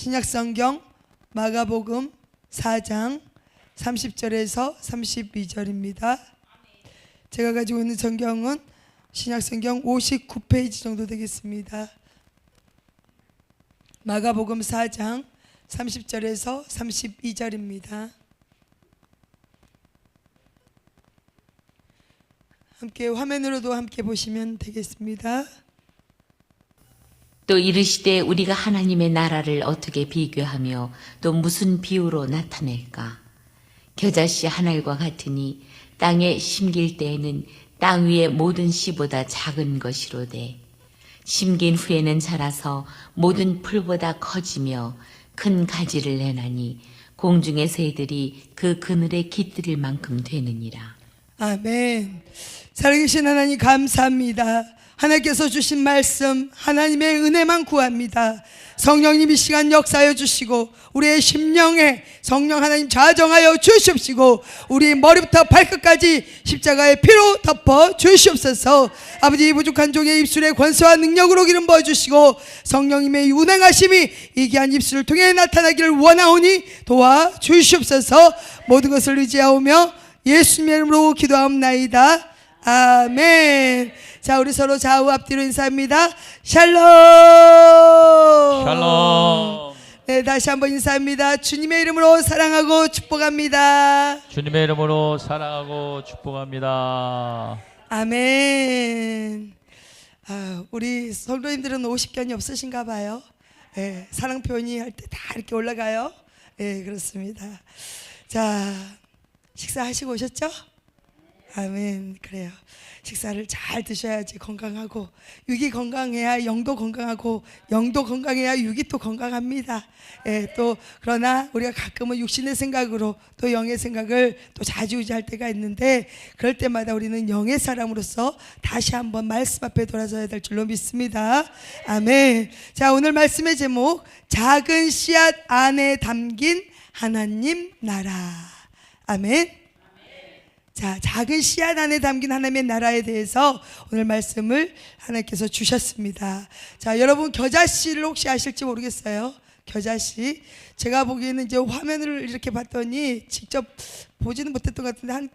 신약성경 마가복음 4장 30절에서 32절입니다. 제가 가지고 있는 성경은 신약성경 59페이지 정도 되겠습니다. 마가복음 4장 30절에서 32절입니다. 함께 화면으로도 함께 보시면 되겠습니다. 또 이르시되 우리가 하나님의 나라를 어떻게 비교하며 또 무슨 비유로 나타낼까? 겨자씨 한 알과 같으니 땅에 심길 때에는 땅 위의 모든 씨보다 작은 것이로되 심긴 후에는 자라서 모든 풀보다 커지며 큰 가지를 내나니 공중의 새들이 그 그늘에 깃들일 만큼 되느니라. 아멘. 살아계신 하나님 감사합니다. 하나님께서 주신 말씀 하나님의 은혜만 구합니다. 성령님 이 시간 역사하여 주시고 우리의 심령에 성령 하나님 좌정하여 주시옵시고 우리 머리부터 발끝까지 십자가의 피로 덮어 주시옵소서. 아버지 부족한 종의 입술에 권세와 능력으로 기름 부어주시고 성령님의 운행하심이 이 귀한 입술을 통해 나타나기를 원하오니 도와주시옵소서. 모든 것을 의지하오며 예수님의 이름으로 기도하옵나이다. 아멘. 자, 우리 서로 좌우 앞뒤로 인사합니다. 샬롬. 샬롬. 네, 다시 한번 인사합니다. 주님의 이름으로 사랑하고 축복합니다. 주님의 이름으로 사랑하고 축복합니다. 아멘. 우리 성도님들은 50견이 없으신가 봐요. 네, 사랑 표현이 할 때 다 이렇게 올라가요. 네, 그렇습니다. 자, 식사하시고 오셨죠? 아멘. 그래요. 식사를 잘 드셔야지 건강하고, 육이 건강해야 영도 건강하고, 영도 건강해야 육이 또 건강합니다. 예, 또 그러나 우리가 가끔은 육신의 생각으로 또 영의 생각을 또 좌지우지할 때가 있는데, 그럴 때마다 우리는 영의 사람으로서 다시 한번 말씀 앞에 돌아서야 될 줄로 믿습니다. 아멘. 자, 오늘 말씀의 제목, 작은 씨앗 안에 담긴 하나님 나라. 아멘. 자, 작은 씨앗 안에 담긴 하나님의 나라에 대해서 오늘 말씀을 하나님께서 주셨습니다. 자, 여러분 겨자씨를 혹시 아실지 모르겠어요. 겨자씨. 제가 보기에는 이제 화면을 이렇게 봤더니 직접 보지는 못했던 것 같은데 한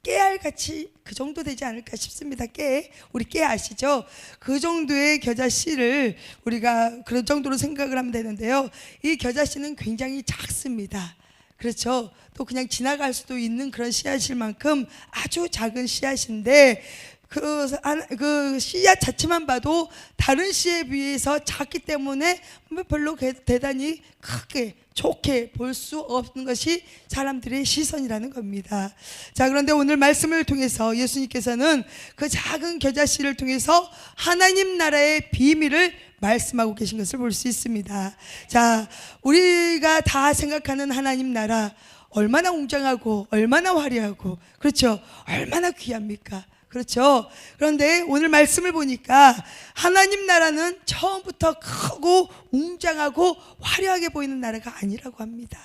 깨알같이 그 정도 되지 않을까 싶습니다. 깨. 우리 깨 아시죠? 그 정도의 겨자씨를 우리가 그런 정도로 생각을 하면 되는데요. 이 겨자씨는 굉장히 작습니다. 그렇죠. 또 그냥 지나갈 수도 있는 그런 씨앗일 만큼 아주 작은 씨앗인데 그 씨앗 자체만 봐도 다른 씨에 비해서 작기 때문에 별로 대단히 크게 좋게 볼 수 없는 것이 사람들의 시선이라는 겁니다. 자, 그런데 오늘 말씀을 통해서 예수님께서는 그 작은 겨자씨를 통해서 하나님 나라의 비밀을 말씀하고 계신 것을 볼 수 있습니다. 자, 우리가 다 생각하는 하나님 나라 얼마나 웅장하고 얼마나 화려하고, 그렇죠, 얼마나 귀합니까? 그렇죠. 그런데 오늘 말씀을 보니까 하나님 나라는 처음부터 크고 웅장하고 화려하게 보이는 나라가 아니라고 합니다.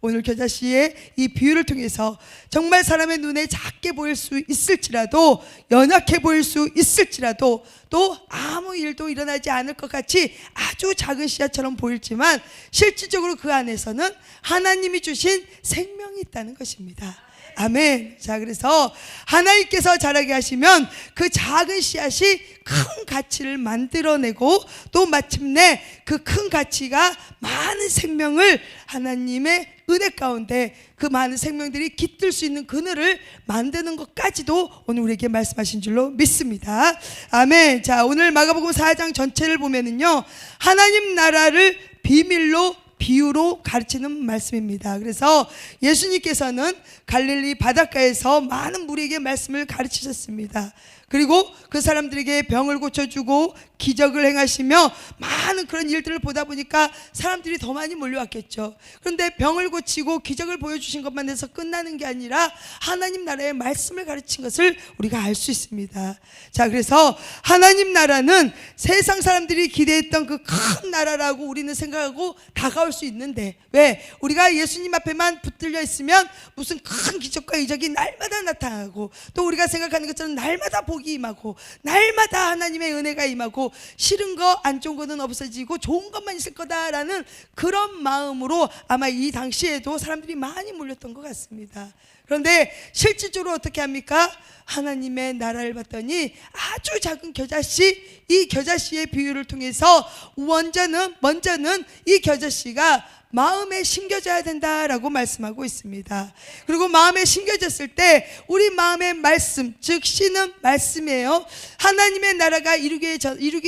오늘 겨자씨의 이 비유를 통해서 정말 사람의 눈에 작게 보일 수 있을지라도, 연약해 보일 수 있을지라도, 또 아무 일도 일어나지 않을 것 같이 아주 작은 씨앗처럼 보일지만 실질적으로 그 안에서는 하나님이 주신 생명이 있다는 것입니다. 아멘. 자, 그래서 하나님께서 자라게 하시면 그 작은 씨앗이 큰 가치를 만들어내고, 또 마침내 그 큰 가치가 많은 생명을 하나님의 은혜 가운데 그 많은 생명들이 깃들 수 있는 그늘을 만드는 것까지도 오늘 우리에게 말씀하신 줄로 믿습니다. 아멘. 자, 오늘 마가복음 4장 전체를 보면은요, 하나님 나라를 비유로 가르치는 말씀입니다. 그래서 예수님께서는 갈릴리 바닷가에서 많은 무리에게 말씀을 가르치셨습니다. 그리고 그 사람들에게 병을 고쳐주고 기적을 행하시며 많은 그런 일들을 보다 보니까 사람들이 더 많이 몰려왔겠죠. 그런데 병을 고치고 기적을 보여주신 것만 해서 끝나는 게 아니라 하나님 나라의 말씀을 가르친 것을 우리가 알 수 있습니다. 자, 그래서 하나님 나라는 세상 사람들이 기대했던 그 큰 나라라고 우리는 생각하고 다가올 수 있는데, 왜? 우리가 예수님 앞에만 붙들려 있으면 무슨 큰 기적과 이적이 날마다 나타나고, 또 우리가 생각하는 것처럼 날마다 복이 복이 임하고 날마다 하나님의 은혜가 임하고 싫은 거 안 좋은 거는 없어지고 좋은 것만 있을 거다라는 그런 마음으로 아마 이 당시에도 사람들이 많이 몰렸던 것 같습니다. 그런데 실질적으로 어떻게 합니까? 하나님의 나라를 봤더니 아주 작은 겨자씨, 이 겨자씨의 비유를 통해서 먼저는 이 겨자씨가 마음에 심겨져야 된다라고 말씀하고 있습니다. 그리고 마음에 심겨졌을 때 우리 마음의 말씀, 즉 씨는 말씀이에요. 하나님의 나라가 이루기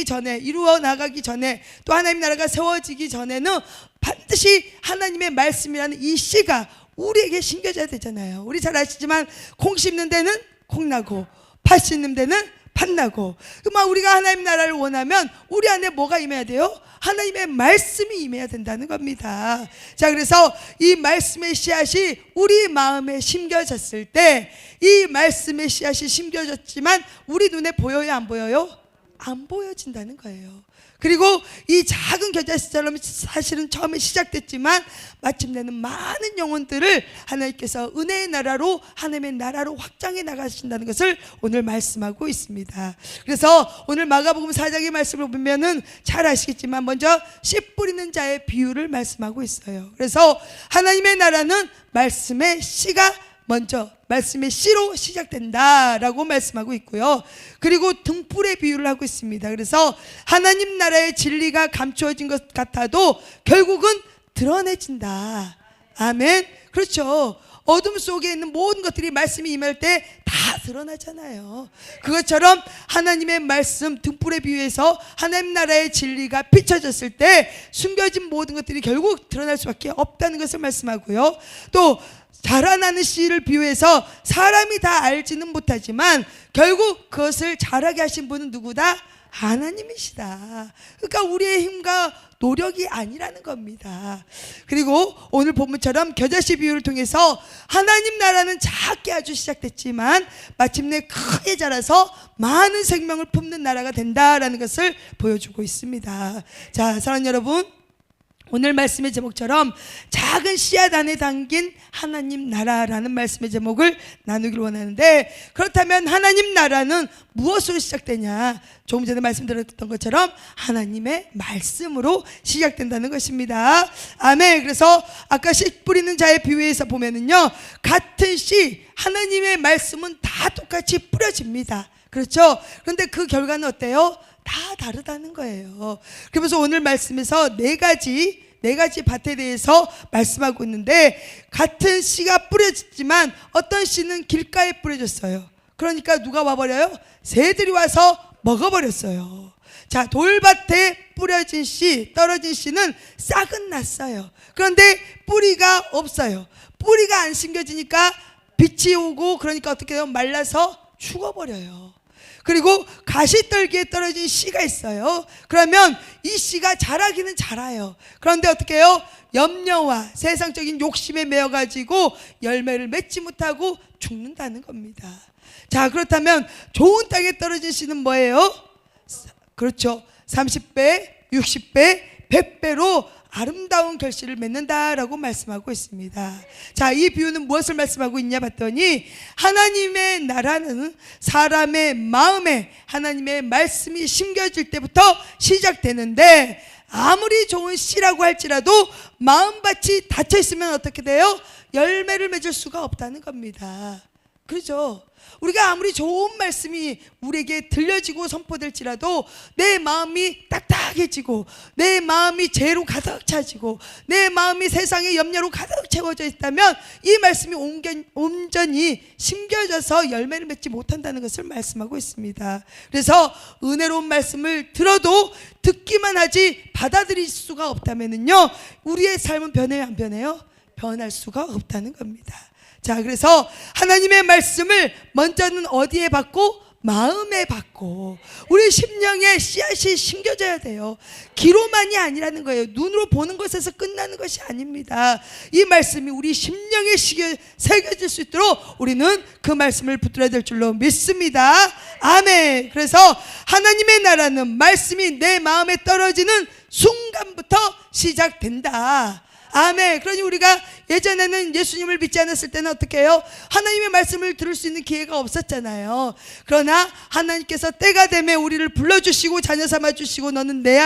전에, 이루어 나가기 전에, 또 하나님의 나라가 세워지기 전에는 반드시 하나님의 말씀이라는 이 씨가 우리에게 심겨져야 되잖아요. 우리 잘 아시지만 콩 심는 데는 콩 나고 팥 심는 데는 팥 나고, 그만 우리가 하나님 나라를 원하면 우리 안에 뭐가 임해야 돼요? 하나님의 말씀이 임해야 된다는 겁니다. 자, 그래서 이 말씀의 씨앗이 우리 마음에 심겨졌을 때, 이 말씀의 씨앗이 심겨졌지만 우리 눈에 보여요, 안 보여요? 안 보여진다는 거예요. 그리고 이 작은 겨자씨처럼 사실은 처음에 시작됐지만 마침내는 많은 영혼들을 하나님께서 은혜의 나라로, 하나님의 나라로 확장해 나가신다는 것을 오늘 말씀하고 있습니다. 그래서 오늘 마가복음 4장의 말씀을 보면은 잘 아시겠지만 먼저 씨 뿌리는 자의 비유를 말씀하고 있어요. 그래서 하나님의 나라는 말씀의 씨가 먼저 말씀의 씨로 시작된다라고 말씀하고 있고요. 그리고 등불의 비유를 하고 있습니다. 그래서 하나님 나라의 진리가 감추어진 것 같아도 결국은 드러내진다. 아멘. 그렇죠. 어둠 속에 있는 모든 것들이 말씀이 임할 때 다 드러나잖아요. 그것처럼 하나님의 말씀, 등불에 비유해서 하나님 나라의 진리가 비춰졌을 때 숨겨진 모든 것들이 결국 드러날 수밖에 없다는 것을 말씀하고요. 또 자라나는 씨를 비유해서 사람이 다 알지는 못하지만 결국 그것을 자라게 하신 분은 누구다? 하나님이시다. 그러니까 우리의 힘과 노력이 아니라는 겁니다. 그리고 오늘 본문처럼 겨자씨 비유를 통해서 하나님 나라는 작게 아주 시작됐지만 마침내 크게 자라서 많은 생명을 품는 나라가 된다라는 것을 보여주고 있습니다. 자, 사랑하는 여러분, 오늘 말씀의 제목처럼 작은 씨앗 안에 담긴 하나님 나라라는 말씀의 제목을 나누길 원하는데, 그렇다면 하나님 나라는 무엇으로 시작되냐? 조금 전에 말씀드렸던 것처럼 하나님의 말씀으로 시작된다는 것입니다. 아멘. 그래서 아까 씨 뿌리는 자의 비유에서 보면은요, 같은 씨, 하나님의 말씀은 다 똑같이 뿌려집니다. 그렇죠? 그런데 그 결과는 어때요? 다 다르다는 거예요. 그러면서 오늘 말씀에서 네 가지 밭에 대해서 말씀하고 있는데, 같은 씨가 뿌려졌지만 어떤 씨는 길가에 뿌려졌어요. 그러니까 누가 와버려요? 새들이 와서 먹어버렸어요. 자, 돌밭에 뿌려진 씨, 떨어진 씨는 싹은 났어요. 그런데 뿌리가 없어요. 뿌리가 안 심겨지니까 빛이 오고, 그러니까 어떻게 해요? 말라서 죽어버려요. 그리고 가시떨기에 떨어진 씨가 있어요. 그러면 이 씨가 자라기는 자라요. 그런데 어떻게 해요? 염려와 세상적인 욕심에 매여가지고 열매를 맺지 못하고 죽는다는 겁니다. 자, 그렇다면 좋은 땅에 떨어진 씨는 뭐예요? 그렇죠. 30배, 60배, 100배로 아름다운 결실을 맺는다라고 말씀하고 있습니다. 자, 이 비유는 무엇을 말씀하고 있냐 봤더니, 하나님의 나라는 사람의 마음에 하나님의 말씀이 심겨질 때부터 시작되는데, 아무리 좋은 씨라고 할지라도 마음밭이 닫혀 있으면 어떻게 돼요? 열매를 맺을 수가 없다는 겁니다. 그렇죠? 우리가 아무리 좋은 말씀이 우리에게 들려지고 선포될지라도 내 마음이 딱딱해지고, 내 마음이 죄로 가득 차지고, 내 마음이 세상의 염려로 가득 채워져 있다면 이 말씀이 온전히 심겨져서 열매를 맺지 못한다는 것을 말씀하고 있습니다. 그래서 은혜로운 말씀을 들어도 듣기만 하지 받아들일 수가 없다면은요, 우리의 삶은 변해요, 안 변해요? 변할 수가 없다는 겁니다. 자, 그래서 하나님의 말씀을 먼저는 어디에 받고? 마음에 받고, 우리 심령에 씨앗이 심겨져야 돼요. 귀로만이 아니라는 거예요. 눈으로 보는 것에서 끝나는 것이 아닙니다. 이 말씀이 우리 심령에 새겨질 수 있도록 우리는 그 말씀을 붙들어야 될 줄로 믿습니다. 아멘. 그래서 하나님의 나라는 말씀이 내 마음에 떨어지는 순간부터 시작된다. 아멘. 그러니 우리가 예전에는 예수님을 믿지 않았을 때는 어떻게 해요? 하나님의 말씀을 들을 수 있는 기회가 없었잖아요. 그러나 하나님께서 때가 되면 우리를 불러주시고 자녀 삼아주시고 너는 내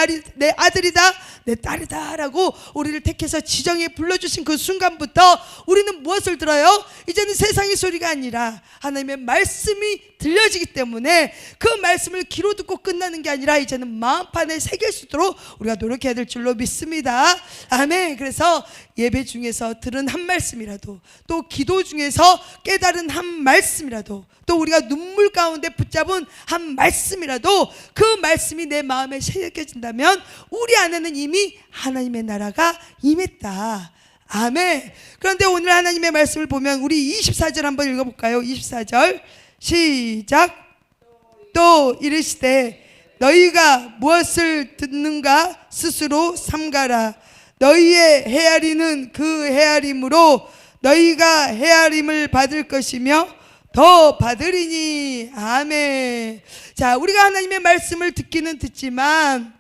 아들이다 내 딸이다 라고 우리를 택해서 지정에 불러주신 그 순간부터 우리는 무엇을 들어요? 이제는 세상의 소리가 아니라 하나님의 말씀이 들려지기 때문에 그 말씀을 귀로 듣고 끝나는 게 아니라 이제는 마음판에 새길 수 있도록 우리가 노력해야 될 줄로 믿습니다. 아멘. 그래서 예배 중에서 들은 한 말씀이라도, 또 기도 중에서 깨달은 한 말씀이라도, 또 우리가 눈물 가운데 붙잡은 한 말씀이라도 그 말씀이 내 마음에 새겨진다면 우리 안에는 이미 하나님의 나라가 임했다. 아멘. 그런데 오늘 하나님의 말씀을 보면 우리 24절 한번 읽어볼까요? 24절 시작. 또 이르시되 너희가 무엇을 듣는가 스스로 삼가라. 너희의 헤아리는 그 헤아림으로 너희가 헤아림을 받을 것이며 더 받으리니. 아멘. 자, 우리가 하나님의 말씀을 듣기는 듣지만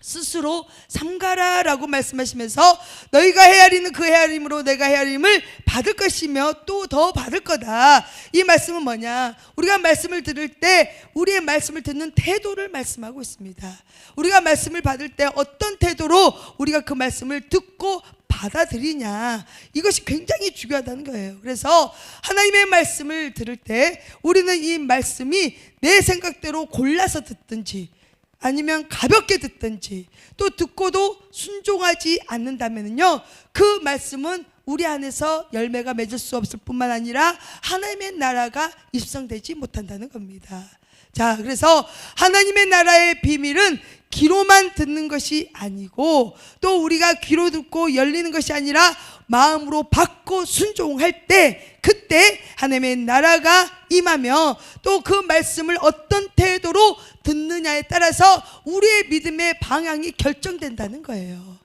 스스로 삼가라 라고 말씀하시면서 너희가 헤아리는 그 헤아림으로 내가 헤아림을 받을 것이며 또 더 받을 거다. 이 말씀은 뭐냐? 우리가 말씀을 들을 때 우리의 말씀을 듣는 태도를 말씀하고 있습니다. 우리가 말씀을 받을 때 어떤 태도로 우리가 그 말씀을 듣고 받아들이냐, 이것이 굉장히 중요하다는 거예요. 그래서 하나님의 말씀을 들을 때 우리는 이 말씀이 내 생각대로 골라서 듣든지 아니면 가볍게 듣든지 또 듣고도 순종하지 않는다면요, 그 말씀은 우리 안에서 열매가 맺을 수 없을 뿐만 아니라 하나님의 나라가 입성되지 못한다는 겁니다. 자, 그래서 하나님의 나라의 비밀은 귀로만 듣는 것이 아니고 또 우리가 귀로 듣고 열리는 것이 아니라 마음으로 받고 순종할 때, 그때 하나님의 나라가 임하며 또 그 말씀을 어떤 태도로 듣느냐에 따라서 우리의 믿음의 방향이 결정된다는 거예요.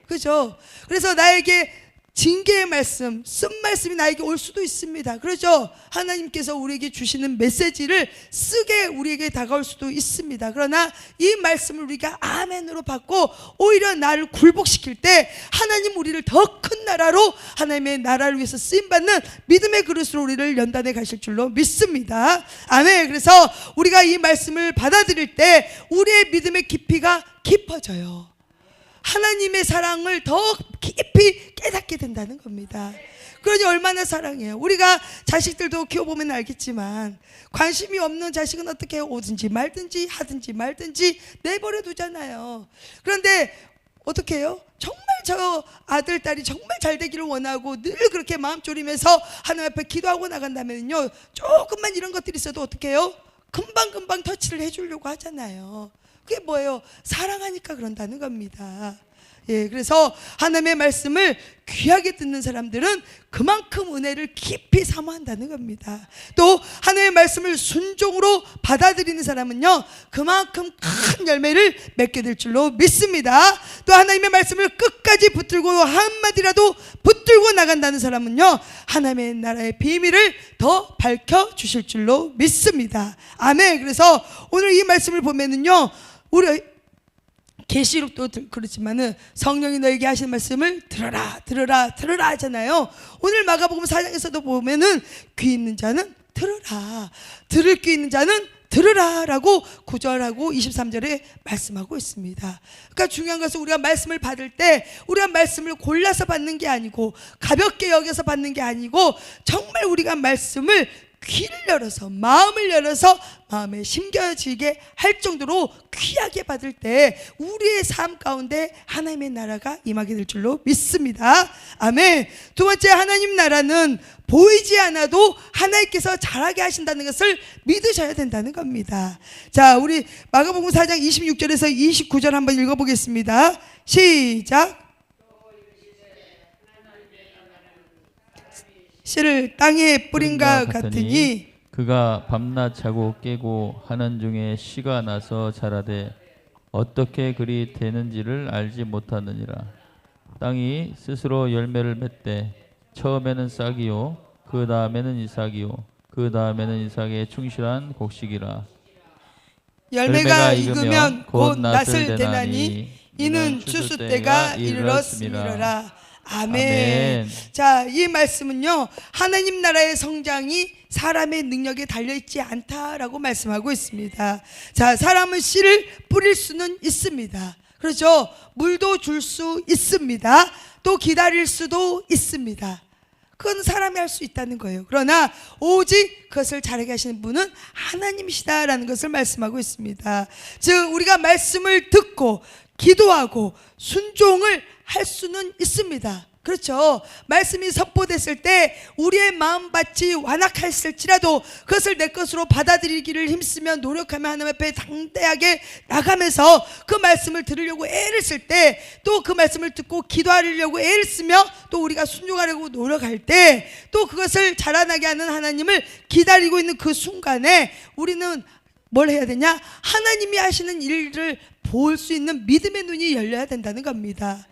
그죠? 그래서 나에게 징계의 말씀, 쓴 말씀이 나에게 올 수도 있습니다. 그렇죠? 하나님께서 우리에게 주시는 메시지를 쓰게 우리에게 다가올 수도 있습니다. 그러나 이 말씀을 우리가 아멘으로 받고 오히려 나를 굴복시킬 때 하나님 우리를 더 큰 나라로, 하나님의 나라를 위해서 쓰임받는 믿음의 그릇으로 우리를 연단해 가실 줄로 믿습니다. 아멘. 그래서 우리가 이 말씀을 받아들일 때 우리의 믿음의 깊이가 깊어져요. 하나님의 사랑을 더 깊이 깨닫게 된다는 겁니다. 그러니 얼마나 사랑해요. 우리가 자식들도 키워보면 알겠지만 관심이 없는 자식은 어떻게 해요? 오든지 말든지 하든지 말든지 내버려 두잖아요. 그런데 어떻게 해요? 정말 저 아들, 딸이 정말 잘 되기를 원하고 늘 그렇게 마음 졸이면서 하나님 앞에 기도하고 나간다면요, 조금만 이런 것들이 있어도 어떻게 해요? 금방금방 터치를 해주려고 하잖아요. 그게 뭐예요? 사랑하니까 그런다는 겁니다. 예, 그래서 하나님의 말씀을 귀하게 듣는 사람들은 그만큼 은혜를 깊이 사모한다는 겁니다. 또 하나님의 말씀을 순종으로 받아들이는 사람은요, 그만큼 큰 열매를 맺게 될 줄로 믿습니다. 또 하나님의 말씀을 끝까지 붙들고 한마디라도 붙들고 나간다는 사람은요, 하나님의 나라의 비밀을 더 밝혀주실 줄로 믿습니다. 아멘. 그래서 오늘 이 말씀을 보면은요, 우리 계시록도 그렇지만은 성령이 너에게 하시는 말씀을 들어라 들어라 들어라 하잖아요. 오늘 마가복음 4장에서도 보면은 귀 있는 자는 들어라, 들을 귀 있는 자는 들으라 라고 9절하고 23절에 말씀하고 있습니다. 그러니까 중요한 것은 우리가 말씀을 받을 때 우리가 말씀을 골라서 받는 게 아니고 가볍게 여겨서 받는 게 아니고 정말 우리가 말씀을 귀를 열어서 마음을 열어서 마음에 심겨지게 할 정도로 귀하게 받을 때 우리의 삶 가운데 하나님의 나라가 임하게 될 줄로 믿습니다. 아멘. 두 번째, 하나님 나라는 보이지 않아도 하나님께서 잘하게 하신다는 것을 믿으셔야 된다는 겁니다. 자, 우리 마가복음 4장 26절에서 29절 한번 읽어보겠습니다. 시작. 씨를 땅에 뿌린 것 같으니 그가 밤낮 자고 깨고 하는 중에 씨가 나서 자라되 어떻게 그리 되는지를 알지 못하느니라. 땅이 스스로 열매를 맺되 처음에는 싹이요 그 다음에는 이삭이요 그 다음에는 이삭의 충실한 곡식이라. 열매가 익으면 곧 낫을 대나니 이는 추수 때가 이르렀음이로라. 아멘. 자, 이 말씀은요, 하나님 나라의 성장이 사람의 능력에 달려있지 않다라고 말씀하고 있습니다. 자, 사람은 씨를 뿌릴 수는 있습니다. 그렇죠? 물도 줄 수 있습니다. 또 기다릴 수도 있습니다. 그건 사람이 할 수 있다는 거예요. 그러나 오직 그것을 잘하게 하시는 분은 하나님이시다라는 것을 말씀하고 있습니다. 즉 우리가 말씀을 듣고 기도하고 순종을 할 수는 있습니다. 그렇죠. 말씀이 선포됐을 때 우리의 마음밭이 완악했을지라도 그것을 내 것으로 받아들이기를 힘쓰며 노력하며 하나님 앞에 당대하게 나가면서 그 말씀을 들으려고 애를 쓸 때, 또 그 말씀을 듣고 기도하려고 애를 쓰며 또 우리가 순종하려고 노력할 때, 또 그것을 자라나게 하는 하나님을 기다리고 있는 그 순간에 우리는 뭘 해야 되냐? 하나님이 하시는 일을 볼 수 있는 믿음의 눈이 열려야 된다는 겁니다.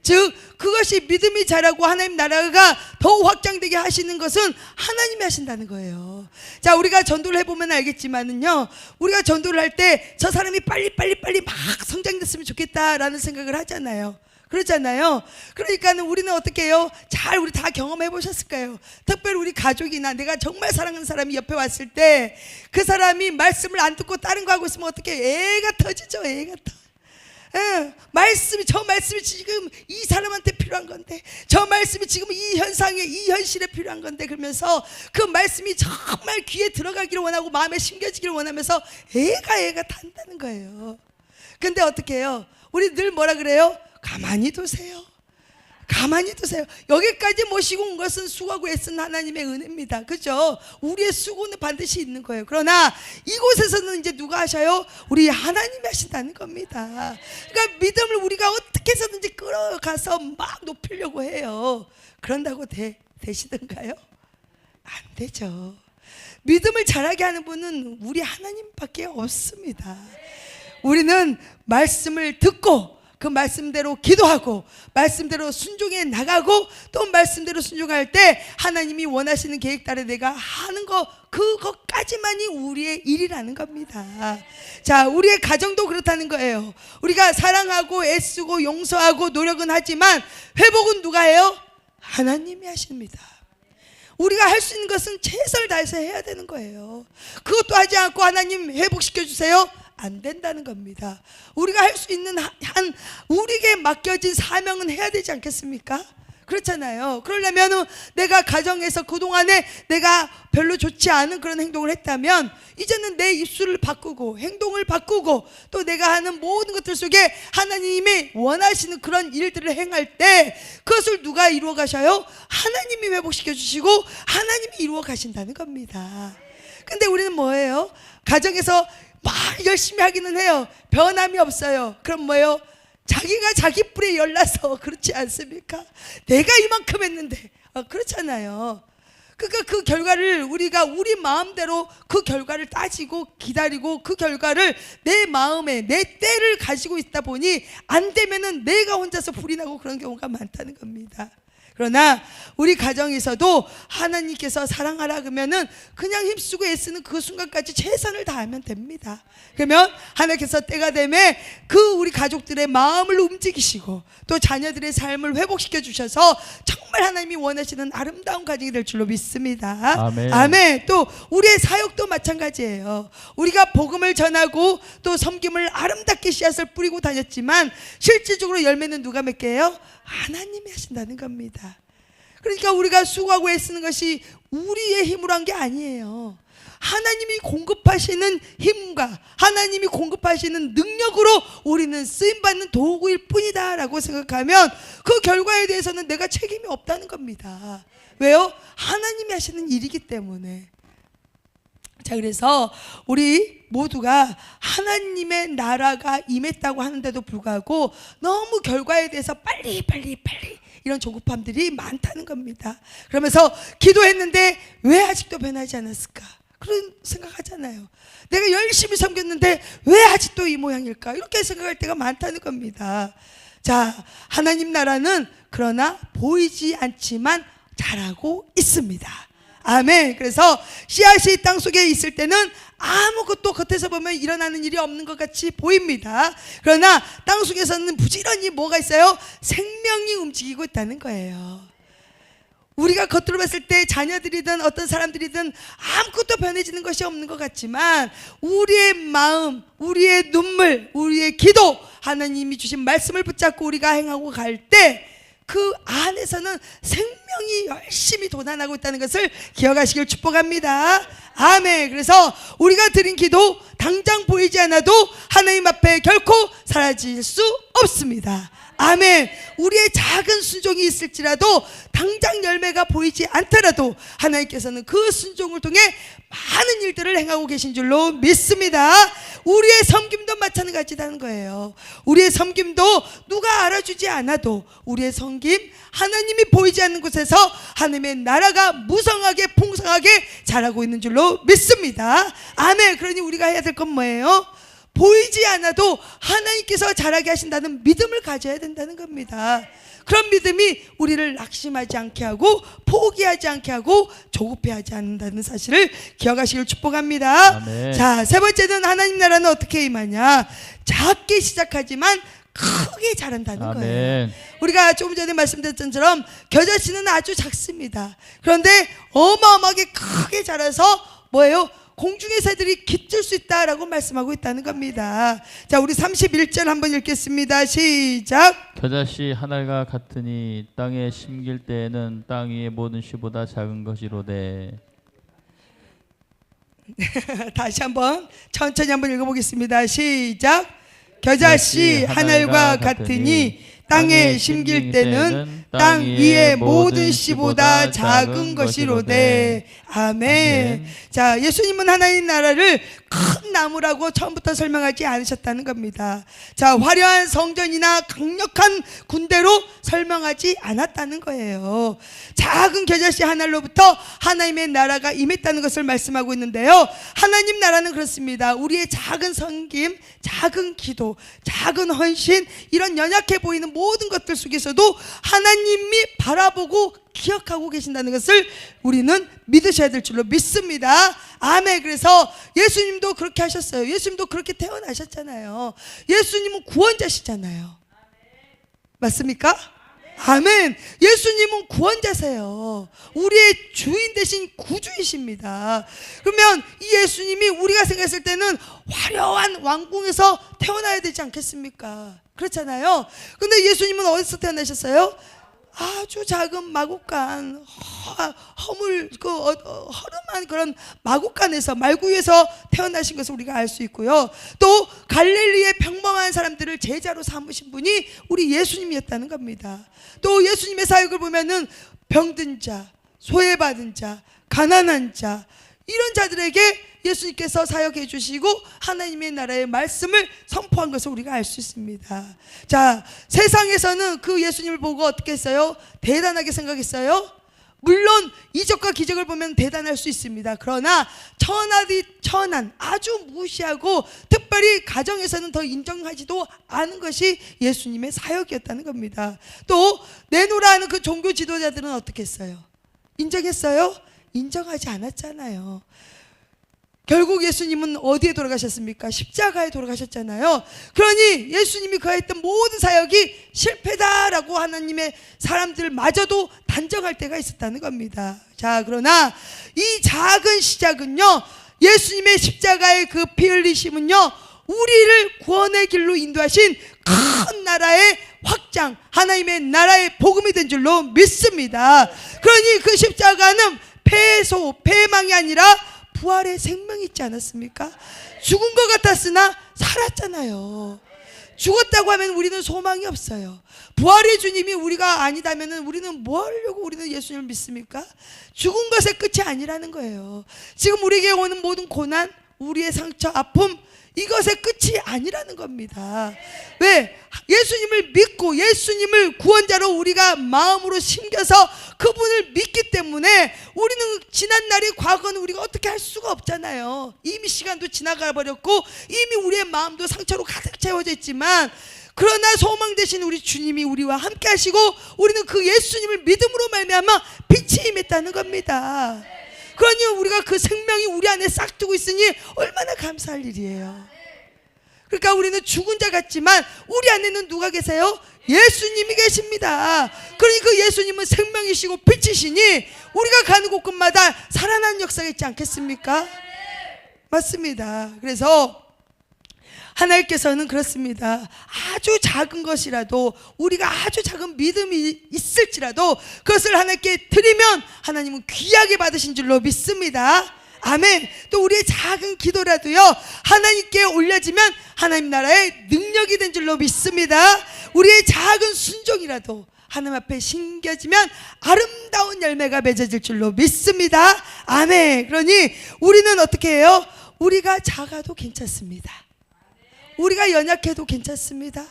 즉 그것이 믿음이 자라고 하나님 나라가 더 확장되게 하시는 것은 하나님이 하신다는 거예요. 자, 우리가 전도를 해보면 알겠지만은요, 우리가 전도를 할 때 저 사람이 빨리 막 성장됐으면 좋겠다라는 생각을 하잖아요. 그렇잖아요. 그러니까는 우리는 어떻게 해요? 잘 우리 다 경험해 보셨을 거예요. 특별히 우리 가족이나 내가 정말 사랑하는 사람이 옆에 왔을 때 그 사람이 말씀을 안 듣고 다른 거 하고 있으면 어떻게 애가 터지죠. 애가 터. 저 말씀이 지금 이 사람한테 필요한 건데, 저 말씀이 지금 이 현상에, 이 현실에 필요한 건데, 그러면서 그 말씀이 정말 귀에 들어가기를 원하고 마음에 심겨지기를 원하면서 애가 탄다는 거예요. 근데 어떻게 해요? 우리 늘 뭐라 그래요? 가만히 두세요. 가만히 두세요. 여기까지 모시고 온 것은 수고하고 애쓴 하나님의 은혜입니다. 그죠? 우리의 수고는 반드시 있는 거예요. 그러나 이곳에서는 이제 누가 하셔요? 우리 하나님이 하신다는 겁니다. 그러니까 믿음을 우리가 어떻게 해서든지 끌어가서 막 높이려고 해요. 그런다고 되시던가요? 안 되죠. 믿음을 자라게 하는 분은 우리 하나님밖에 없습니다. 우리는 말씀을 듣고 그 말씀대로 기도하고 말씀대로 순종해 나가고 또 말씀대로 순종할 때 하나님이 원하시는 계획 따라 내가 하는 거, 그것까지만이 우리의 일이라는 겁니다. 자, 우리의 가정도 그렇다는 거예요. 우리가 사랑하고 애쓰고 용서하고 노력은 하지만 회복은 누가 해요? 하나님이 하십니다. 우리가 할 수 있는 것은 최선을 다해서 해야 되는 거예요. 그것도 하지 않고 하나님 회복시켜 주세요, 안 된다는 겁니다. 우리가 할 수 있는 우리에게 맡겨진 사명은 해야 되지 않겠습니까? 그렇잖아요. 그러려면 내가 가정에서 그동안에 내가 별로 좋지 않은 그런 행동을 했다면 이제는 내 입술을 바꾸고 행동을 바꾸고 또 내가 하는 모든 것들 속에 하나님이 원하시는 그런 일들을 행할 때 그것을 누가 이루어 가셔요? 하나님이 회복시켜 주시고 하나님이 이루어 가신다는 겁니다. 근데 우리는 뭐예요? 가정에서 막 열심히 하기는 해요. 변함이 없어요. 그럼 뭐예요? 자기가 자기 뿔에 열나서 그렇지 않습니까? 내가 이만큼 했는데 그렇잖아요. 그러니까 그 결과를 우리가 우리 마음대로 그 결과를 따지고 기다리고 그 결과를 내 마음에 내 때를 가지고 있다 보니 안 되면은 내가 혼자서 불이 나고 그런 경우가 많다는 겁니다. 그러나 우리 가정에서도 하나님께서 사랑하라 그러면은 그냥 힘쓰고 애쓰는 그 순간까지 최선을 다하면 됩니다. 그러면 하나님께서 때가 되면 그 우리 가족들의 마음을 움직이시고 또 자녀들의 삶을 회복시켜 주셔서 정말 하나님이 원하시는 아름다운 가정이 될 줄로 믿습니다. 아멘. 아멘. 또 우리의 사역도 마찬가지예요. 우리가 복음을 전하고 또 섬김을 아름답게 씨앗을 뿌리고 다녔지만 실질적으로 열매는 누가 맺게 해요? 하나님이 하신다는 겁니다. 그러니까 우리가 수고하고 애쓰는 것이 우리의 힘으로 한 게 아니에요. 하나님이 공급하시는 힘과 하나님이 공급하시는 능력으로 우리는 쓰임받는 도구일 뿐이다 라고 생각하면 그 결과에 대해서는 내가 책임이 없다는 겁니다. 왜요? 하나님이 하시는 일이기 때문에. 자, 그래서 우리 모두가 하나님의 나라가 임했다고 하는데도 불구하고 너무 결과에 대해서 빨리 이런 조급함들이 많다는 겁니다. 그러면서 기도했는데 왜 아직도 변하지 않았을까? 그런 생각하잖아요. 내가 열심히 섬겼는데 왜 아직도 이 모양일까? 이렇게 생각할 때가 많다는 겁니다. 자, 하나님 나라는 그러나 보이지 않지만 잘하고 있습니다. 아멘. 그래서 씨앗이 땅 속에 있을 때는 아무것도 겉에서 보면 일어나는 일이 없는 것 같이 보입니다. 그러나 땅 속에서는 부지런히 뭐가 있어요? 생명이 움직이고 있다는 거예요. 우리가 겉으로 봤을 때 자녀들이든 어떤 사람들이든 아무것도 변해지는 것이 없는 것 같지만 우리의 마음, 우리의 눈물, 우리의 기도, 하나님이 주신 말씀을 붙잡고 우리가 행하고 갈 때 그 안에서는 생명이 열심히 돋아나고 있다는 것을 기억하시길 축복합니다. 아멘. 그래서 우리가 드린 기도 당장 보이지 않아도 하나님 앞에 결코 사라질 수 없습니다. 아멘. 우리의 작은 순종이 있을지라도 당장 열매가 보이지 않더라도 하나님께서는 그 순종을 통해 많은 일들을 행하고 계신 줄로 믿습니다. 우리의 섬김도 마찬가지라는 거예요. 우리의 섬김도 누가 알아주지 않아도 우리의 섬김, 하나님이 보이지 않는 곳에서 하나님의 나라가 무성하게 풍성하게 자라고 있는 줄로 믿습니다. 아멘. 그러니 우리가 해야 될 건 뭐예요? 보이지 않아도 하나님께서 자라게 하신다는 믿음을 가져야 된다는 겁니다. 그런 믿음이 우리를 낙심하지 않게 하고 포기하지 않게 하고 조급해하지 않는다는 사실을 기억하시길 축복합니다. 아멘. 자, 세 번째는 하나님 나라는 어떻게 임하냐? 작게 시작하지만 크게 자란다는 아멘. 거예요. 우리가 조금 전에 말씀드렸던 것처럼 겨자씨는 아주 작습니다. 그런데 어마어마하게 크게 자라서 뭐예요? 공중의 새들이 깃들 수 있다라고 말씀하고 있다는 겁니다. 자, 우리 31절 한번 읽겠습니다. 시작. 겨자씨 한 알과 같으니 땅에 심길 때에는 땅 위의 모든 씨보다 작은 것이로되. 다시 한번 천천히 한번 읽어보겠습니다. 시작. 겨자씨 한 알과 같으니 땅에 심길 때는 땅 위의 모든 씨보다 작은 것이로되. 아멘. 자, 예수님은 하나님 나라를 큰 나무라고 처음부터 설명하지 않으셨다는 겁니다. 자, 화려한 성전이나 강력한 군대로 설명하지 않았다는 거예요. 작은 겨자씨 하나로부터 하나님의 나라가 임했다는 것을 말씀하고 있는데요. 하나님 나라는 그렇습니다. 우리의 작은 섬김, 작은 기도, 작은 헌신, 이런 연약해 보이는 모든 것들 속에서도 하나님이 바라보고 기억하고 계신다는 것을 우리는 믿으셔야 될 줄로 믿습니다. 아멘. 그래서 예수님도 그렇게 하셨어요. 예수님도 그렇게 태어나셨잖아요. 예수님은 구원자시잖아요. 맞습니까? 아멘. 예수님은 구원자세요. 우리의 주인 대신 구주이십니다. 그러면 이 예수님이 우리가 생각했을 때는 화려한 왕궁에서 태어나야 되지 않겠습니까? 그렇잖아요. 근데 예수님은 어디서 태어나셨어요? 아주 작은 마구간, 허름한 그런 마구간에서, 말구에서 태어나신 것을 우리가 알 수 있고요. 또 갈릴리의 평범한 사람들을 제자로 삼으신 분이 우리 예수님이었다는 겁니다. 또 예수님의 사역을 보면은 병든 자, 소외받은 자, 가난한 자, 이런 자들에게 예수님께서 사역해 주시고 하나님의 나라의 말씀을 선포한 것을 우리가 알 수 있습니다. 자, 세상에서는 그 예수님을 보고 어떻게 했어요? 대단하게 생각했어요? 물론 이적과 기적을 보면 대단할 수 있습니다. 그러나 천하디 천한, 아주 무시하고 특별히 가정에서는 더 인정하지도 않은 것이 예수님의 사역이었다는 겁니다. 또 내노라 하는 그 종교 지도자들은 어떻게 했어요? 인정했어요? 인정하지 않았잖아요. 결국 예수님은 어디에 돌아가셨습니까? 십자가에 돌아가셨잖아요. 그러니 예수님이 그했던 모든 사역이 실패다라고 하나님의 사람들마저도 단정할 때가 있었다는 겁니다. 자, 그러나 이 작은 시작은요, 예수님의 십자가의 그 피 흘리심은요, 우리를 구원의 길로 인도하신 큰 나라의 확장, 하나님의 나라의 복음이 된 줄로 믿습니다. 그러니 그 십자가는 패망이 아니라 부활의 생명이 있지 않았습니까? 죽은 것 같았으나 살았잖아요. 죽었다고 하면 우리는 소망이 없어요. 부활의 주님이 우리가 아니다면 우리는 뭐 하려고 우리는 예수님을 믿습니까? 죽은 것의 끝이 아니라는 거예요. 지금 우리에게 오는 모든 고난, 우리의 상처, 아픔, 이것의 끝이 아니라는 겁니다. 왜? 예수님을 믿고 예수님을 구원자로 우리가 마음으로 심겨서 그분을 믿기 때문에 우리는 지난 날의 과거는 우리가 어떻게 할 수가 없잖아요. 이미 시간도 지나가 버렸고 이미 우리의 마음도 상처로 가득 채워져 있지만, 그러나 소망 되신 우리 주님이 우리와 함께 하시고 우리는 그 예수님을 믿음으로 말미암아 빛이 임했다는 겁니다. 그러니 우리가 그 생명이 우리 안에 싹트고 있으니 얼마나 감사할 일이에요. 그러니까 우리는 죽은 자 같지만 우리 안에는 누가 계세요? 예수님이 계십니다. 그러니 그 예수님은 생명이시고 빛이시니 우리가 가는 곳곳마다 살아나는 역사가 있지 않겠습니까? 맞습니다. 그래서 하나님께서는 그렇습니다. 아주 작은 것이라도, 우리가 아주 작은 믿음이 있을지라도 그것을 하나님께 드리면 하나님은 귀하게 받으신 줄로 믿습니다. 아멘. 또 우리의 작은 기도라도요, 하나님께 올려지면 하나님 나라의 능력이 된 줄로 믿습니다. 우리의 작은 순종이라도 하나님 앞에 심겨지면 아름다운 열매가 맺어질 줄로 믿습니다. 아멘. 그러니 우리는 어떻게 해요? 우리가 작아도 괜찮습니다. 우리가 연약해도 괜찮습니다.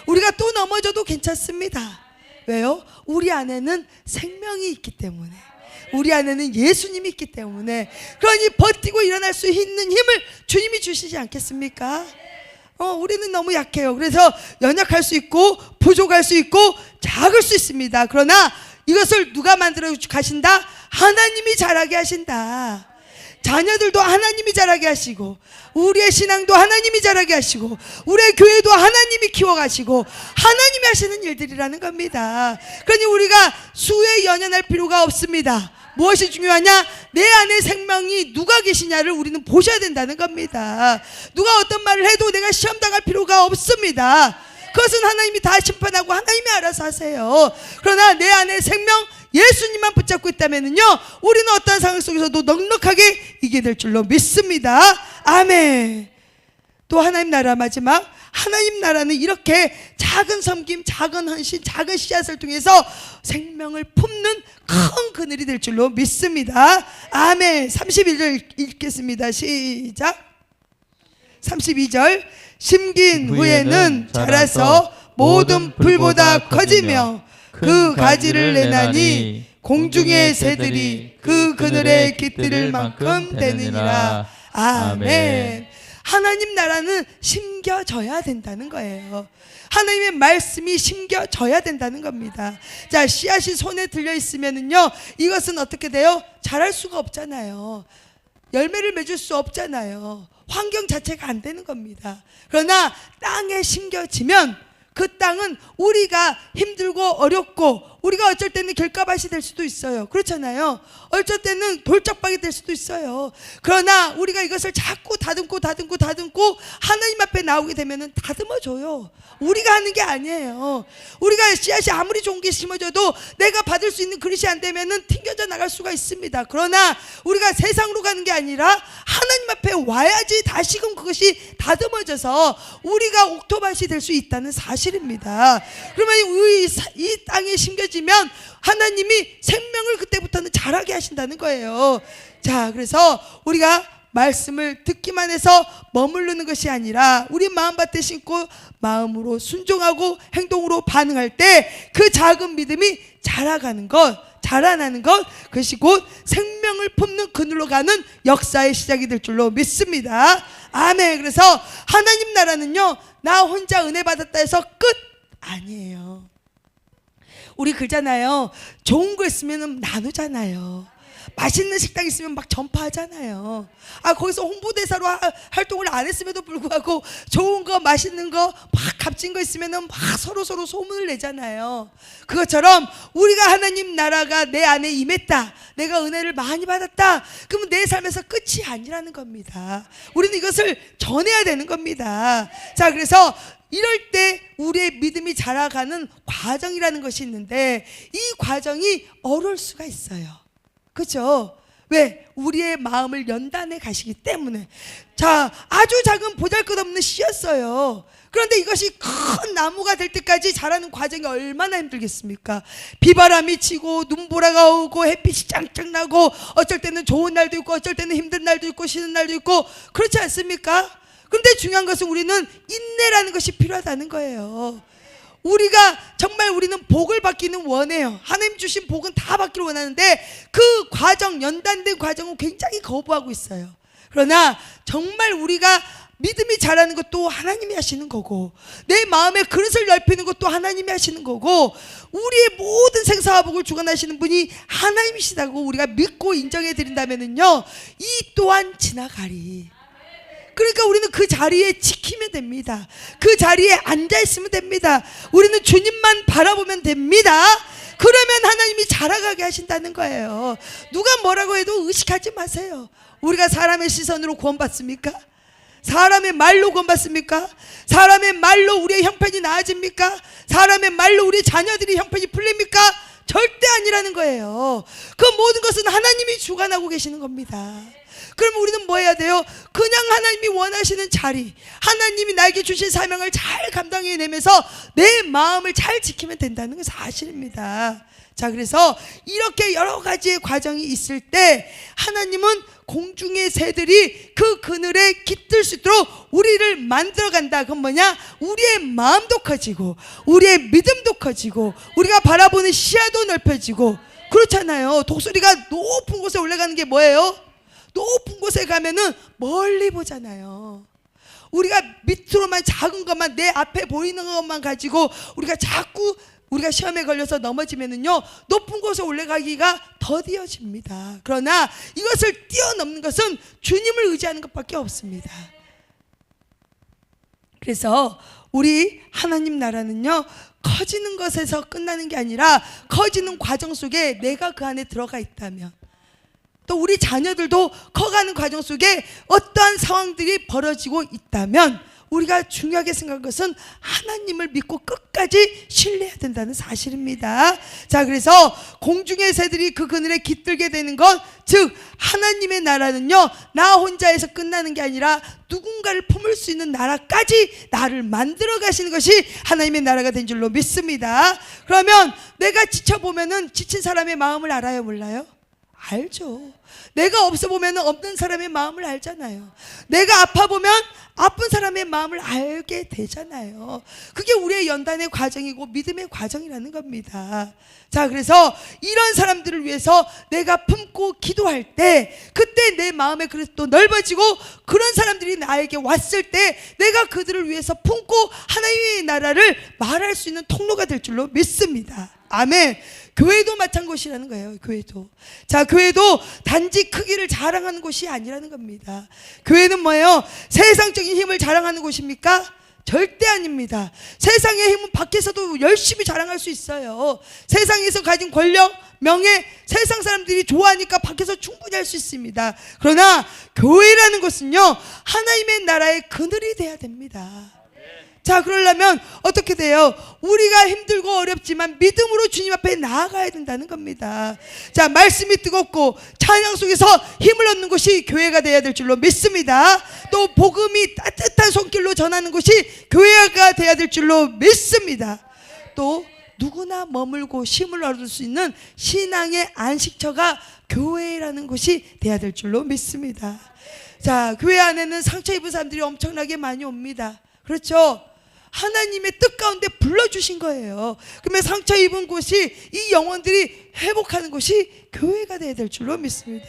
우리가 또 넘어져도 괜찮습니다. 왜요? 우리 안에는 생명이 있기 때문에, 우리 안에는 예수님이 있기 때문에. 그러니 버티고 일어날 수 있는 힘을 주님이 주시지 않겠습니까? 우리는 너무 약해요. 그래서 연약할 수 있고 부족할 수 있고 작을 수 있습니다. 그러나 이것을 누가 만들어 가신다? 하나님이 자라게 하신다. 자녀들도 하나님이 자라게 하시고, 우리의 신앙도 하나님이 자라게 하시고, 우리의 교회도 하나님이 키워가시고, 하나님이 하시는 일들이라는 겁니다. 그러니 우리가 수에 연연할 필요가 없습니다. 무엇이 중요하냐? 내 안에 생명이 누가 계시냐를 우리는 보셔야 된다는 겁니다. 누가 어떤 말을 해도 내가 시험당할 필요가 없습니다. 그것은 하나님이 다 심판하고 하나님이 알아서 하세요. 그러나 내 안에 생명 예수님만 붙잡고 있다면요, 우리는 어떤 상황 속에서도 넉넉하게 이기게 될 줄로 믿습니다. 아멘. 또 하나님 나라, 마지막 하나님 나라는 이렇게 작은 섬김, 작은 헌신, 작은 씨앗을 통해서 생명을 품는 큰 그늘이 될 줄로 믿습니다. 아멘. 31절 읽겠습니다. 시작. 32절. 심긴 후에는 자라서 모든 풀보다 커지며 그 가지를 내나니 공중의 새들이 그 그늘에 깃들일 만큼 되느니라. 아멘. 하나님 나라는 심겨져야 된다는 거예요. 하나님의 말씀이 심겨져야 된다는 겁니다. 자, 씨앗이 손에 들려 있으면은요, 이것은 어떻게 돼요? 자랄 수가 없잖아요. 열매를 맺을 수 없잖아요. 환경 자체가 안 되는 겁니다. 그러나 땅에 심겨지면 그 땅은 우리가 힘들고 어렵고, 우리가 어쩔 때는 길가밭이 될 수도 있어요. 그렇잖아요. 어쩔 때는 돌짝박이 될 수도 있어요. 그러나 우리가 이것을 자꾸 다듬고 하나님 앞에 나오게 되면 다듬어줘요. 우리가 하는 게 아니에요. 우리가 씨앗이 아무리 좋은 게 심어져도 내가 받을 수 있는 그릇이 안 되면 튕겨져 나갈 수가 있습니다. 그러나 우리가 세상으로 가는 게 아니라 하나님 앞에 와야지 다시금 그것이 다듬어져서 우리가 옥토밭이 될 수 있다는 사실입니다. 그러면 이 땅에 심겨지면 하나님이 생명을 그때부터는 자라게 하신다는 거예요. 자, 그래서 우리가 말씀을 듣기만 해서 머무르는 것이 아니라 우리 마음밭에 심고 마음으로 순종하고 행동으로 반응할 때 그 작은 믿음이 자라가는 것, 자라나는 것, 그것이 곧 생명을 품는 그늘로 가는 역사의 시작이 될 줄로 믿습니다. 아멘. 그래서 하나님 나라는요, 나 혼자 은혜 받았다 해서 끝 아니에요. 우리 그러잖아요. 좋은 거 있으면 나누잖아요. 맛있는 식당 있으면 막 전파하잖아요. 거기서 홍보대사로 활동을 안 했음에도 불구하고 좋은 거, 맛있는 거, 막 값진 거 있으면 막 서로 소문을 내잖아요. 그것처럼 우리가 하나님 나라가 내 안에 임했다, 내가 은혜를 많이 받았다, 그러면 내 삶에서 끝이 아니라는 겁니다. 우리는 이것을 전해야 되는 겁니다. 자, 그래서 이럴 때 우리의 믿음이 자라가는 과정이라는 것이 있는데, 이 과정이 어려울 수가 있어요. 그렇죠? 왜? 우리의 마음을 연단해 가시기 때문에. 자, 아주 작은 보잘것없는 씨였어요. 그런데 이것이 큰 나무가 될 때까지 자라는 과정이 얼마나 힘들겠습니까? 비바람이 치고 눈보라가 오고 햇빛이 짱짱 나고, 어쩔 때는 좋은 날도 있고 어쩔 때는 힘든 날도 있고 쉬는 날도 있고, 그렇지 않습니까? 그런데 중요한 것은 우리는 인내라는 것이 필요하다는 거예요. 우리가 정말 우리는 복을 받기는 원해요. 하나님 주신 복은 다 받기를 원하는데 그 과정, 연단된 과정은 굉장히 거부하고 있어요. 그러나 정말 우리가 믿음이 자라는 것도 하나님이 하시는 거고, 내 마음의 그릇을 넓히는 것도 하나님이 하시는 거고, 우리의 모든 생사화복을 주관하시는 분이 하나님이시다고 우리가 믿고 인정해 드린다면은요, 이 또한 지나가리. 그러니까 우리는 그 자리에 지키면 됩니다. 그 자리에 앉아 있으면 됩니다. 우리는 주님만 바라보면 됩니다. 그러면 하나님이 자라가게 하신다는 거예요. 누가 뭐라고 해도 의식하지 마세요. 우리가 사람의 시선으로 구원받습니까? 사람의 말로 구원받습니까? 사람의 말로 우리의 형편이 나아집니까? 사람의 말로 우리 자녀들이 형편이 풀립니까? 절대 아니라는 거예요. 그 모든 것은 하나님이 주관하고 계시는 겁니다. 그럼 우리는 뭐 해야 돼요? 그냥 하나님이 원하시는 자리, 하나님이 나에게 주신 사명을 잘 감당해내면서 내 마음을 잘 지키면 된다는 건 사실입니다. 자, 그래서 이렇게 여러 가지의 과정이 있을 때 하나님은 공중의 새들이 그 그늘에 깃들 수 있도록 우리를 만들어간다. 그건 뭐냐? 우리의 마음도 커지고, 우리의 믿음도 커지고, 우리가 바라보는 시야도 넓혀지고. 그렇잖아요. 독수리가 높은 곳에 올라가는 게 뭐예요? 높은 곳에 가면은 멀리 보잖아요. 우리가 밑으로만 작은 것만, 내 앞에 보이는 것만 가지고 우리가 시험에 걸려서 넘어지면은요, 높은 곳에 올라가기가 더디어집니다. 그러나 이것을 뛰어넘는 것은 주님을 의지하는 것밖에 없습니다. 그래서 우리 하나님 나라는요, 커지는 것에서 끝나는 게 아니라 커지는 과정 속에 내가 그 안에 들어가 있다면, 또 우리 자녀들도 커가는 과정 속에 어떠한 상황들이 벌어지고 있다면 우리가 중요하게 생각한 것은 하나님을 믿고 끝까지 신뢰해야 된다는 사실입니다. 자, 그래서 공중의 새들이 그 그늘에 깃들게 되는 것, 즉 하나님의 나라는요, 나 혼자에서 끝나는 게 아니라 누군가를 품을 수 있는 나라까지 나를 만들어 가시는 것이 하나님의 나라가 된 줄로 믿습니다. 그러면 내가 지쳐보면은 지친 사람의 마음을 알아요, 몰라요? 알죠. 내가 없어 보면 없는 사람의 마음을 알잖아요. 내가 아파 보면 아픈 사람의 마음을 알게 되잖아요. 그게 우리의 연단의 과정이고 믿음의 과정이라는 겁니다. 자, 그래서 이런 사람들을 위해서 내가 품고 기도할 때, 그때 내 마음의 그릇도 넓어지고, 그런 사람들이 나에게 왔을 때 내가 그들을 위해서 품고 하나님의 나라를 말할 수 있는 통로가 될 줄로 믿습니다. 아멘. 교회도 마찬가지라는 거예요. 교회도. 자, 교회도 단지 크기를 자랑하는 곳이 아니라는 겁니다. 교회는 뭐예요? 세상적인 힘을 자랑하는 곳입니까? 절대 아닙니다. 세상의 힘은 밖에서도 열심히 자랑할 수 있어요. 세상에서 가진 권력, 명예, 세상 사람들이 좋아하니까 밖에서 충분히 할 수 있습니다. 그러나 교회라는 것은요, 하나님의 나라의 그늘이 돼야 됩니다. 자, 그러려면 어떻게 돼요? 우리가 힘들고 어렵지만 믿음으로 주님 앞에 나아가야 된다는 겁니다. 자, 말씀이 뜨겁고 찬양 속에서 힘을 얻는 곳이 교회가 되어야 될 줄로 믿습니다. 또 복음이 따뜻한 손길로 전하는 곳이 교회가 되어야 될 줄로 믿습니다. 또 누구나 머물고 쉼을 얻을 수 있는 신앙의 안식처가 교회라는 곳이 되어야 될 줄로 믿습니다. 자, 교회 안에는 상처 입은 사람들이 엄청나게 많이 옵니다. 그렇죠? 하나님의 뜻 가운데 불러주신 거예요. 그러면 상처 입은 곳이, 이 영혼들이 회복하는 곳이 교회가 되어야 될 줄로 믿습니다.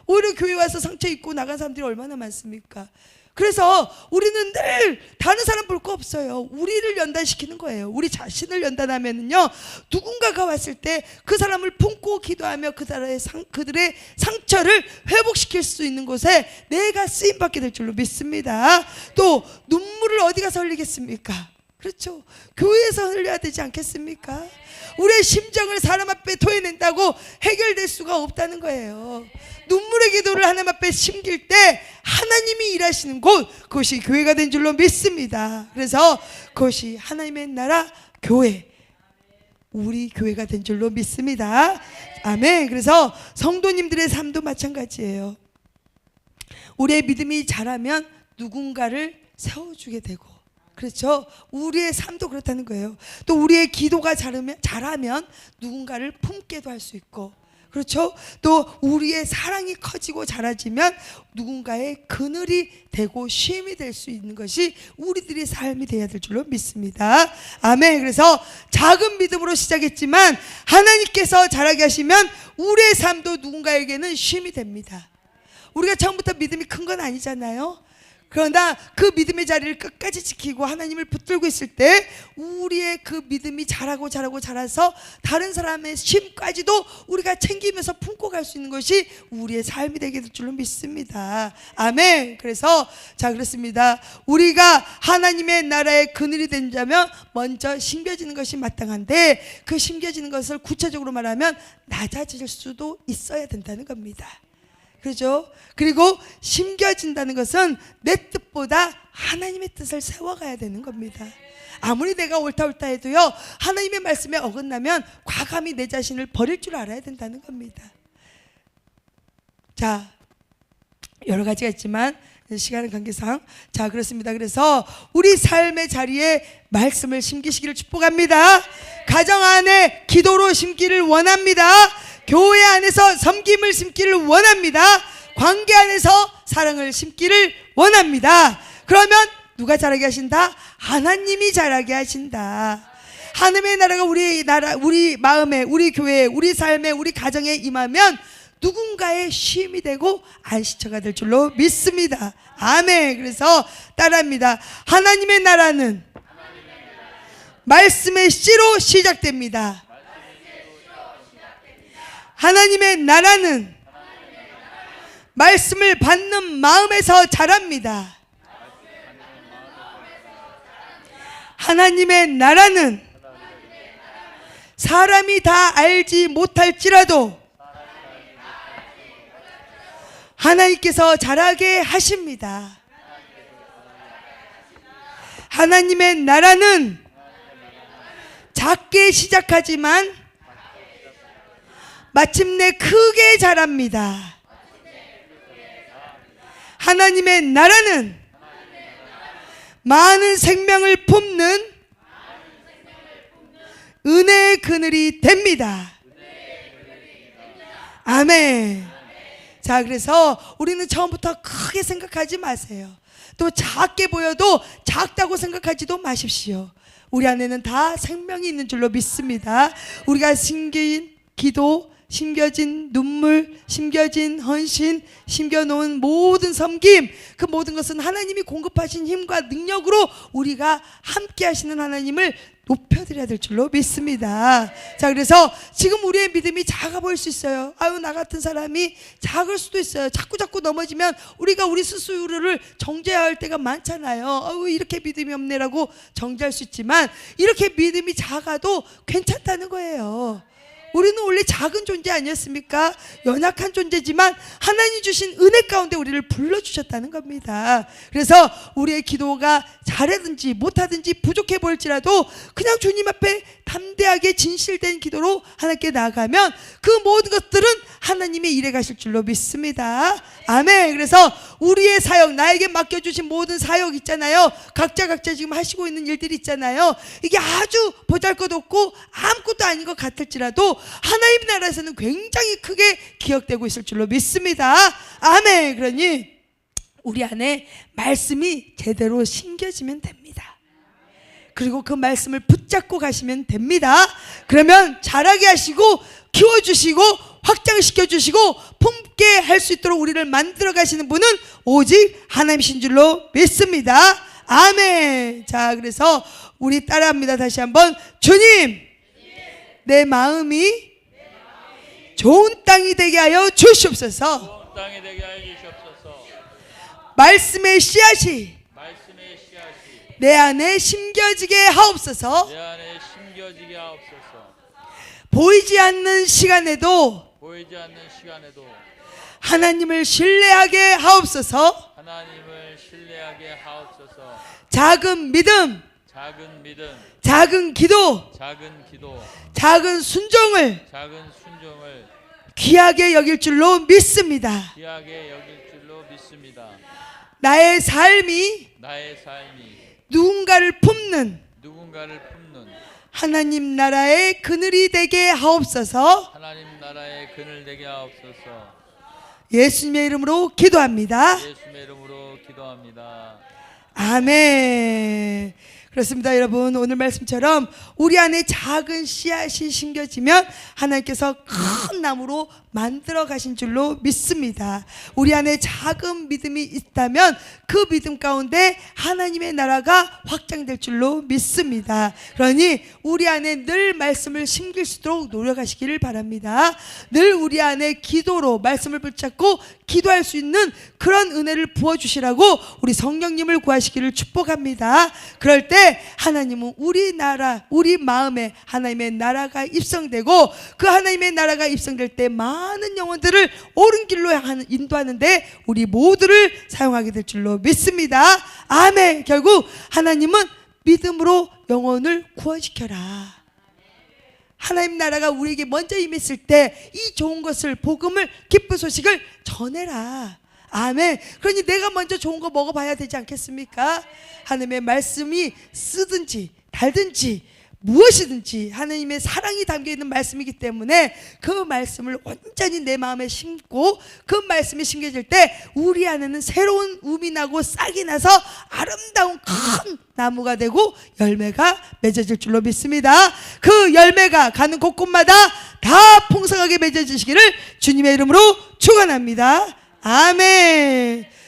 오히려 교회 와서 상처 입고 나간 사람들이 얼마나 많습니까? 그래서 우리는 늘 다른 사람 볼 거 없어요. 우리를 연단시키는 거예요. 우리 자신을 연단하면요, 누군가가 왔을 때 그 사람을 품고 기도하며 그들의 상처를 회복시킬 수 있는 곳에 내가 쓰임받게 될 줄로 믿습니다. 또 눈물을 어디 가서 흘리겠습니까? 그렇죠. 교회에서 흘려야 되지 않겠습니까? 우리의 심정을 사람 앞에 토해낸다고 해결될 수가 없다는 거예요. 눈물의 기도를 하나님 앞에 심길 때 하나님이 일하시는 곳, 그것이 교회가 된 줄로 믿습니다. 그래서 그것이 하나님의 나라 교회, 우리 교회가 된 줄로 믿습니다. 아멘. 그래서 성도님들의 삶도 마찬가지예요. 우리의 믿음이 자라면 누군가를 세워주게 되고, 그렇죠. 우리의 삶도 그렇다는 거예요. 또 우리의 기도가 자라면 누군가를 품게도 할 수 있고, 그렇죠. 또 우리의 사랑이 커지고 자라지면 누군가의 그늘이 되고 쉼이 될 수 있는 것이 우리들의 삶이 되어야 될 줄로 믿습니다. 아멘. 그래서 작은 믿음으로 시작했지만 하나님께서 자라게 하시면 우리의 삶도 누군가에게는 쉼이 됩니다. 우리가 처음부터 믿음이 큰 건 아니잖아요. 그러나 그 믿음의 자리를 끝까지 지키고 하나님을 붙들고 있을 때 우리의 그 믿음이 자라서 다른 사람의 쉼까지도 우리가 챙기면서 품고 갈 수 있는 것이 우리의 삶이 되게 될 줄로 믿습니다. 아멘. 그래서 자, 그렇습니다. 우리가 하나님의 나라의 그늘이 된 자면 먼저 심겨지는 것이 마땅한데, 그 심겨지는 것을 구체적으로 말하면 낮아질 수도 있어야 된다는 겁니다. 그렇죠? 그리고 심겨진다는 것은 내 뜻보다 하나님의 뜻을 세워가야 되는 겁니다. 아무리 내가 옳다 해도요, 하나님의 말씀에 어긋나면 과감히 내 자신을 버릴 줄 알아야 된다는 겁니다. 자, 여러 가지가 있지만 시간의 관계상, 자, 그렇습니다. 그래서 우리 삶의 자리에 말씀을 심기시기를 축복합니다. 가정 안에 기도로 심기를 원합니다. 교회 안에서 섬김을 심기를 원합니다. 관계 안에서 사랑을 심기를 원합니다. 그러면 누가 자라게 하신다? 하나님이 자라게 하신다. 하나님의 나라가 우리 마음에, 우리 교회에, 우리 삶에, 우리 가정에 임하면 누군가의 쉼이 되고 안식처가 될 줄로 믿습니다. 아멘. 그래서 따라합니다. 하나님의 나라는 말씀의 씨로 시작됩니다. 하나님의 나라는 말씀을 받는 마음에서 자랍니다. 하나님의 나라는 사람이 다 알지 못할지라도 하나님께서 자라게 하십니다. 하나님의 나라는 작게 시작하지만 마침내 크게 자랍니다. 하나님의 나라는 많은 생명을 품는 은혜의 그늘이 됩니다. 아멘. 자, 그래서 우리는 처음부터 크게 생각하지 마세요. 또 작게 보여도 작다고 생각하지도 마십시오. 우리 안에는 다 생명이 있는 줄로 믿습니다. 우리가 심긴 기도, 심겨진 눈물, 심겨진 헌신, 심겨놓은 모든 섬김, 그 모든 것은 하나님이 공급하신 힘과 능력으로 우리가 함께 하시는 하나님을 높여드려야 될 줄로 믿습니다. 자, 그래서 지금 우리의 믿음이 작아 보일 수 있어요. 아유, 나 같은 사람이 작을 수도 있어요. 자꾸 넘어지면 우리가 우리 스스로를 정죄해야 할 때가 많잖아요. 아유, 이렇게 믿음이 없네라고 정죄할 수 있지만, 이렇게 믿음이 작아도 괜찮다는 거예요. 우리는 원래 작은 존재 아니었습니까? 연약한 존재지만 하나님 주신 은혜 가운데 우리를 불러주셨다는 겁니다. 그래서 우리의 기도가 잘하든지 못하든지 부족해 보일지라도 그냥 주님 앞에 담대하게 진실된 기도로 하나님께 나아가면 그 모든 것들은 하나님이 일해 가실 줄로 믿습니다. 아멘. 그래서 우리의 사역, 나에게 맡겨주신 모든 사역 있잖아요. 각자 지금 하시고 있는 일들이 있잖아요. 이게 아주 보잘것없고 아무것도 아닌 것 같을지라도 하나님 나라에서는 굉장히 크게 기억되고 있을 줄로 믿습니다. 아멘. 그러니 우리 안에 말씀이 제대로 심겨지면 됩니다. 그리고 그 말씀을 붙잡고 가시면 됩니다. 그러면 자라게 하시고 키워주시고 확장시켜주시고 품게 할 수 있도록 우리를 만들어 가시는 분은 오직 하나님이신 줄로 믿습니다. 아멘. 자, 그래서 우리 따라합니다. 다시 한번. 주님, 내 마음이 좋은 땅이 되게 하여 주시옵소서. 좋은 땅이 되게 하여 주시옵소서. 말씀의 씨앗이 내 안에 심겨지게 하옵소서. 내 안에 심겨지게 하옵소서. 보이지 않는 시간에도 하나님을 신뢰하게 하옵소서. 하나님을 신뢰하게 하옵소서. 작은 믿음, 작은 기도, 작은 순종을 귀하게 여길 줄로 믿습니다. 나의 삶이 누군가를 품는 하나님 나라의 그늘이 되게 하옵소서. 예수님의 이름으로 기도합니다. 아멘. 그렇습니다. 여러분, 오늘 말씀처럼 우리 안에 작은 씨앗이 심겨지면 하나님께서 큰 나무로 만들어 가신 줄로 믿습니다. 우리 안에 작은 믿음이 있다면 그 믿음 가운데 하나님의 나라가 확장될 줄로 믿습니다. 그러니 우리 안에 늘 말씀을 심길 수 있도록 노력하시기를 바랍니다. 늘 우리 안에 기도로 말씀을 붙잡고 기도할 수 있는 그런 은혜를 부어주시라고 우리 성령님을 구하시기를 축복합니다. 그럴 때 하나님은 우리 나라, 우리 마음에 하나님의 나라가 입성되고 그 하나님의 나라가 입성될 때 많은 영혼들을 옳은 길로 인도하는데 우리 모두를 사용하게 될 줄로 믿습니다. 아멘. 결국 하나님은 믿음으로 영혼을 구원시켜라. 하나님 나라가 우리에게 먼저 임했을 때 이 좋은 것을, 복음을, 기쁜 소식을 전해라. 아멘. 그러니 내가 먼저 좋은 거 먹어봐야 되지 않겠습니까? 하나님의 말씀이 쓰든지 달든지 무엇이든지 하나님의 사랑이 담겨있는 말씀이기 때문에 그 말씀을 온전히 내 마음에 심고 그 말씀이 심겨질 때 우리 안에는 새로운 움이 나고 싹이 나서 아름다운 큰 나무가 되고 열매가 맺어질 줄로 믿습니다. 그 열매가 가는 곳곳마다 다 풍성하게 맺어지시기를 주님의 이름으로 축원합니다. 아멘.